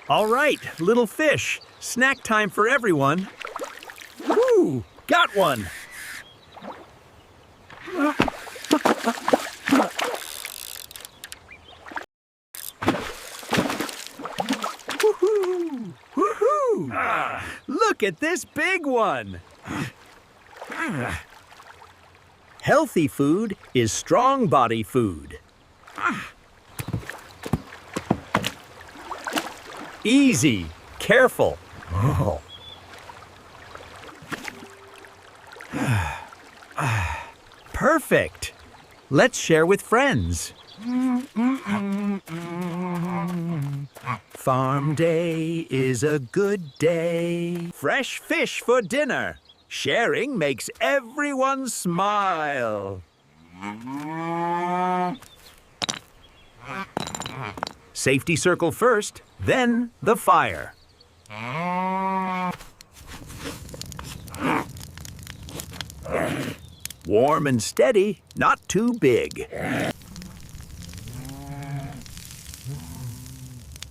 All right, little fish. Snack time for everyone. Woo! Got one! Woohoo! Woohoo! Look at this big one! Healthy food is strong body food. Easy, careful. Oh. Perfect. Let's share with friends. Farm day is a good day. Fresh fish for dinner. Sharing makes everyone smile. Safety circle first, then the fire. Warm and steady, not too big.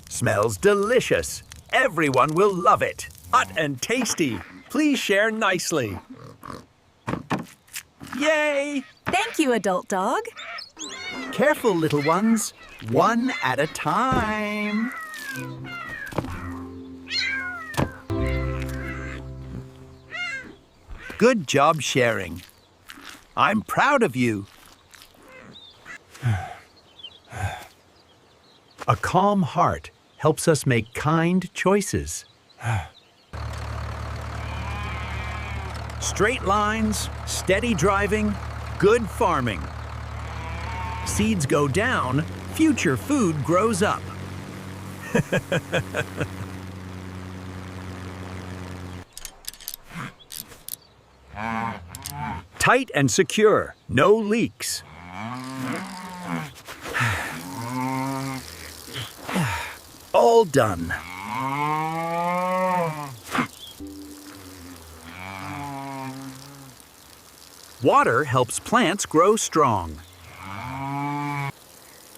Smells delicious. Everyone will love it. Hot and tasty. Please share nicely. Yay! Thank you, adult dog. Careful, little ones. One at a time. Good job sharing. I'm proud of you. A calm heart helps us make kind choices. Straight lines, steady driving, good farming. Seeds go down, future food grows up. Tight and secure, no leaks. All done. Water helps plants grow strong.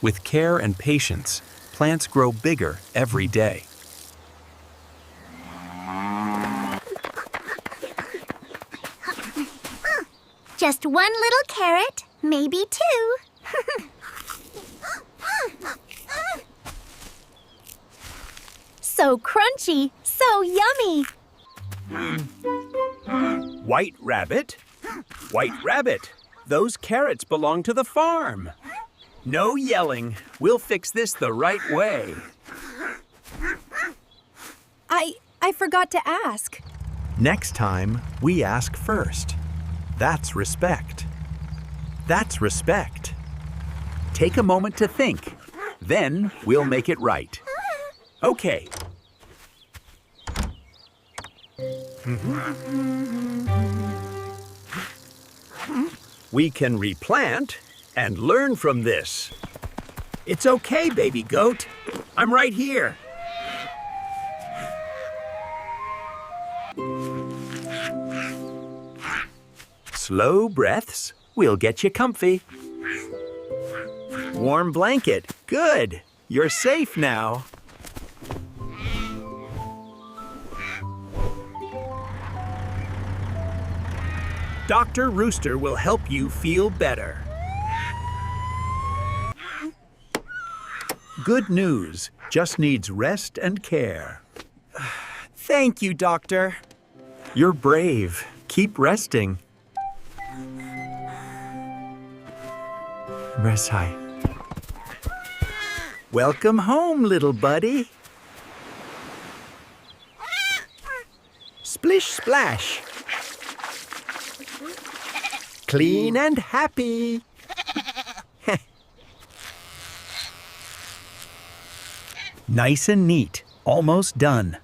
With care and patience, plants grow bigger every day. Just one little carrot, maybe two. So crunchy, so yummy. White rabbit? White rabbit, those carrots belong to the farm. No yelling. We'll fix this the right way. I forgot to ask. Next time, we ask first. That's respect. That's respect. Take a moment to think. Then we'll make it right. Okay. We can replant and learn from this. It's okay, baby goat. I'm right here. Slow breaths. We'll get you comfy. Warm blanket. Good. You're safe now. Dr. Rooster will help you feel better. Good news. Just needs rest and care. Thank you, Doctor. You're brave. Keep resting. Rest high. Welcome home, little buddy. Splish splash. Clean and happy. Nice and neat. Almost done.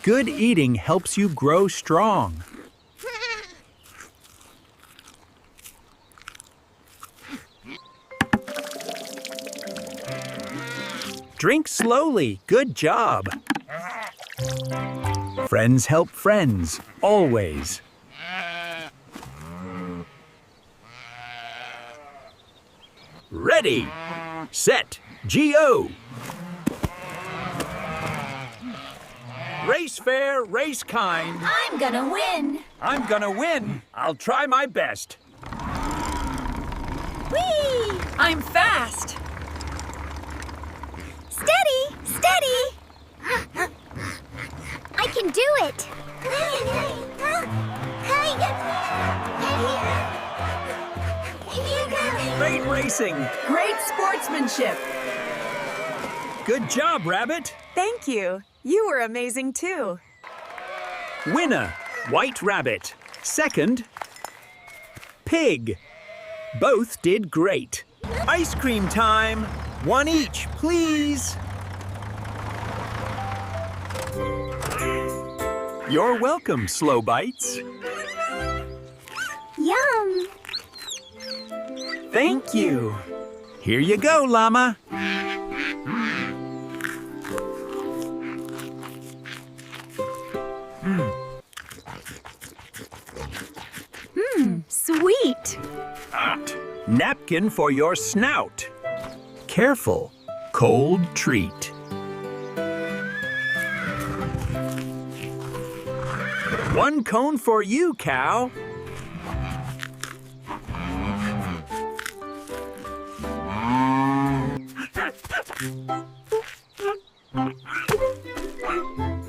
Good eating helps you grow strong. Drink slowly. Good job. Friends help friends, always. Ready, set, go! Race fair, race kind. I'm gonna win. I'm gonna win. I'll try my best. Whee! I'm fast. Steady, steady. I can do it. Great racing. Great sportsmanship. Good job, Rabbit. Thank you. You were amazing too. Winner, White Rabbit. Second, Pig. Both did great. Ice cream time. One each, please. You're welcome, Slow Bites. Yum. Thank you. Here you go, Llama. Sweet. Napkin for your snout. Careful, cold treat. One cone for you, cow.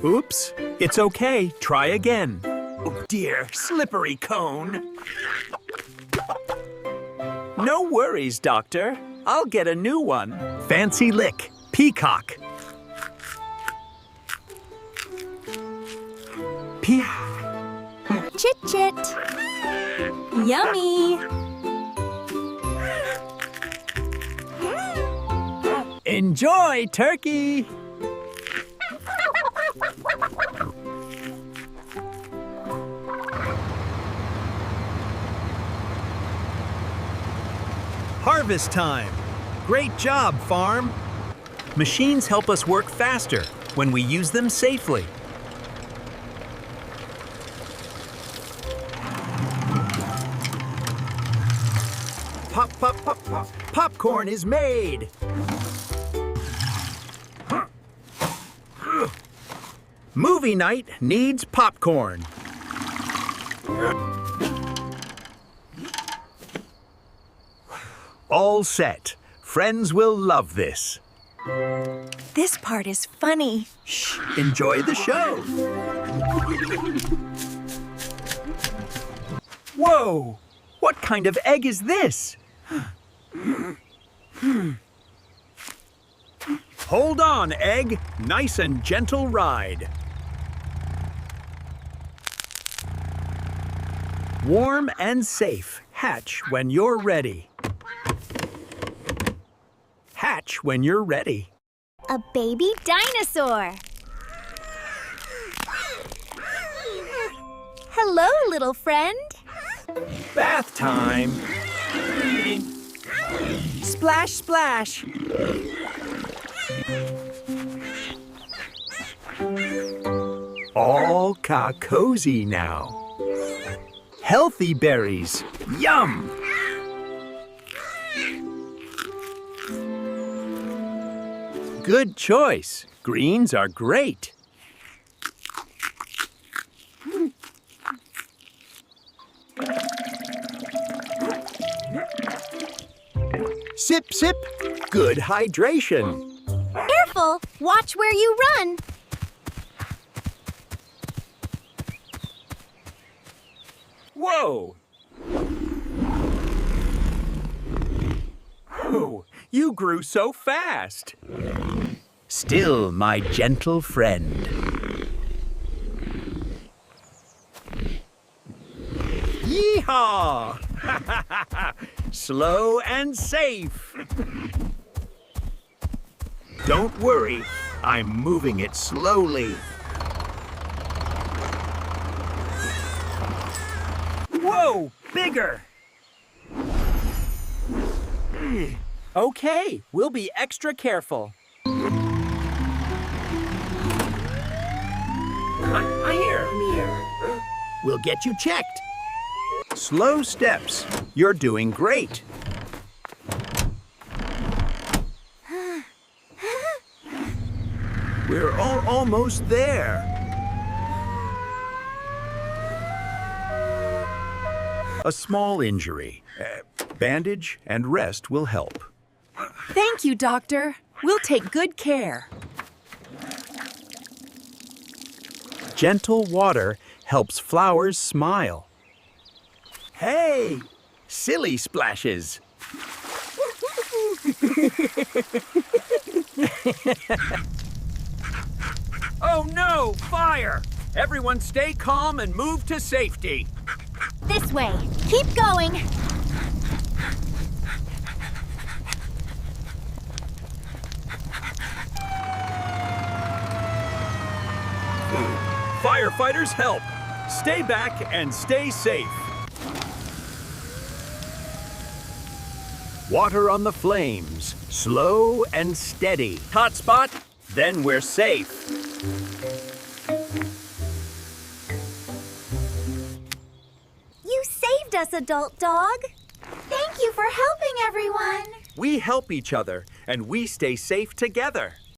Oops, it's okay. Try again. Oh dear, slippery cone. No worries, Doctor. I'll get a new one. Fancy lick, peacock. Chit chit. Yummy. Enjoy, turkey. Harvest time. Great job, farm. Machines help us work faster when we use them safely. Pop, pop, pop, pop. Popcorn is made. Movie night needs popcorn. All set. Friends will love this. This part is funny. Shh, enjoy the show. Whoa! What kind of egg is this? Hold on, egg. Nice and gentle ride. Warm and safe. Hatch when you're ready. Hatch when you're ready. A baby dinosaur. Hello, little friend. Bath time. Splash, splash. All cozy now. Healthy berries. Yum! Good choice. Greens are great. Sip, sip. Good hydration. Careful, watch where you run. Whoa! Oh, you grew so fast. Still my gentle friend. Yeehaw! Slow and safe. Don't worry, I'm moving it slowly. Whoa, bigger! Okay, we'll be extra careful. We'll get you checked. Slow steps. You're doing great. We're almost there. A small injury. Bandage and rest will help. Thank you, Doctor. We'll take good care. Gentle water helps flowers smile. Hey, silly splashes. Oh no, fire! Everyone stay calm and move to safety. This way. Keep going. Firefighters help! Stay back and stay safe. Water on the flames, slow and steady. Hot spot? Then we're safe. You saved us, adult dog. Thank you for helping everyone. We help each other and we stay safe together.